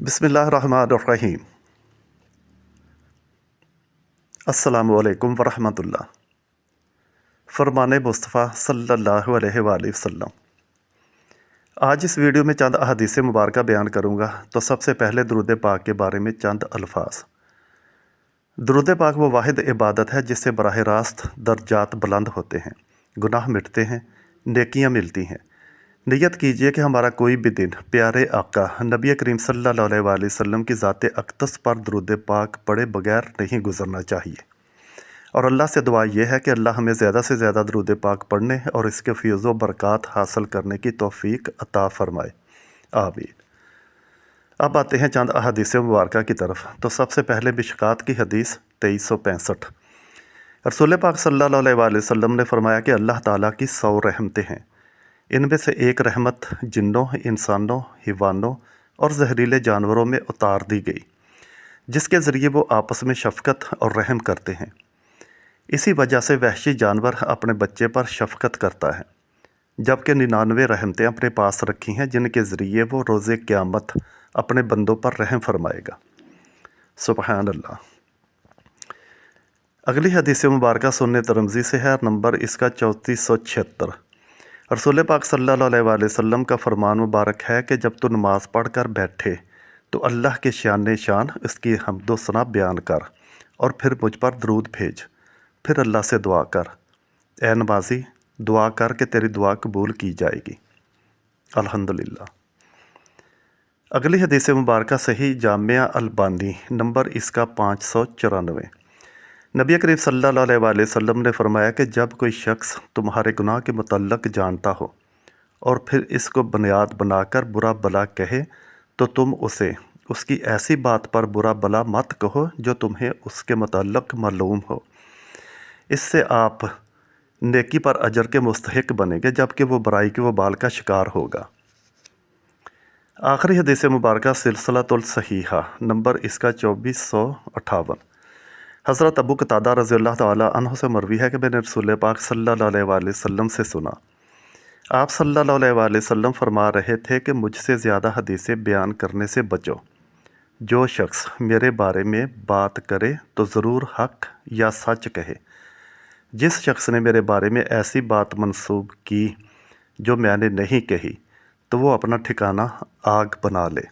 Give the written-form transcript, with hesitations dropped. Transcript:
बिस्मिल्लाहिर्रहमानिर्रहीम। अस्सलामु अलैकुम वरहमतुल्लाह। फरमान मुस्तफ़ा सल्लल्लाहु अलैहि वसल्लम। आज इस वीडियो में चंद अहादीस मुबारक बयान करूँगा। तो सबसे पहले दुरूद पाक के बारे में चंद अल्फाज। दुरूद पाक वो वाहिद इबादत है जिससे बराह रास्त दर्जात बुलंद होते हैं, गुनाह मिटते हैं, नेकियां मिलती हैं। नियत कीजिए कि हमारा कोई भी दिन प्यारे आका नबी करीम सल्लल्लाहु अलैहि वसल्लम की ज़ात अक़दस पर दुरूद पाक पढ़े बगैर नहीं गुजरना चाहिए। और अल्लाह से दुआ यह है कि अल्लाह हमें ज़्यादा से ज़्यादा दुरूद पाक पढ़ने और इसके फ़ैज़ व बरक़ात हासिल करने की तौफ़ीक अता फ़रमाए, आमीन। अब आते हैं चंद अहादीस मुबारक की तरफ। तो सबसे पहले मिशकात की हदीस 2365। रसूल पाक सल्लल्लाहु अलैहि वसल्लम ने फरमाया कि अल्लाह ताला की 100 रहमतें हैं। इनमें से एक रहमत जिन्नों, इंसानों, हिवानों और जहरीले जानवरों में उतार दी गई, जिसके ज़रिए वो आपस में शफ़क़त और रहम करते हैं। इसी वजह से वहशी जानवर अपने बच्चे पर शफ़क़त करता है, जबकि 99 रहमतें अपने पास रखी हैं जिनके ज़रिए वो रोज़े क़यामत अपने बंदों पर रहम फरमाएगा। सुबहान अल्लाह। अगली हदीस मुबारक सुन्नत तिरमिज़ी से है, नंबर इसका 3476। रसूल पाक सल्लल्लाहु अलैहि वसल्लम का फरमान मुबारक है कि जब तू नमाज़ पढ़ कर बैठे तो अल्लाह के शान शान इसकी हम्दो सना बयान कर और फिर मुझ पर दरूद भेज। फिर अल्लाह से दुआ कर, ए नमाजी दुआ कर कि तेरी दुआ कबूल की जाएगी। अल्हम्दुलिल्लाह। अगली हदीस मुबारक सही जामिया अलबानी, नंबर इसका 594। नबी करीम सल्लल्लाहु अलैहि वसल्लम ने फरमाया कि जब कोई शख्स तुम्हारे गुनाह के मुतल्लक जानता हो और फिर इसको बुनियाद बनाकर बुरा भला कहे तो तुम उसे उसकी ऐसी बात पर बुरा भला मत कहो जो तुम्हें उसके मुतल्लक मालूम हो। इससे आप नेकी पर अजर के मुस्तहिक बनेंगे, जबकि वो बुराई के वबाल का शिकार होगा। आखिरी हदीस मुबारक सिलसिलातुल सहीहा, नंबर इसका 2458। हज़रत अबू कतादा रज़ियल्लाहु ताला अन्हु से मरवी है कि मैंने रसूल पाक सल्लल्लाहु अलैहि वसल्लम से सुना, आप सल्लल्लाहु अलैहि वसल्लम फरमा रहे थे कि मुझसे ज़्यादा हदीसें बयान करने से बचो। जो शख्स मेरे बारे में बात करे तो ज़रूर हक़ या सच कहे। जिस शख्स ने मेरे बारे में ऐसी बात मंसूब की जो मैंने नहीं कही तो वो अपना ठिकाना आग बना ले।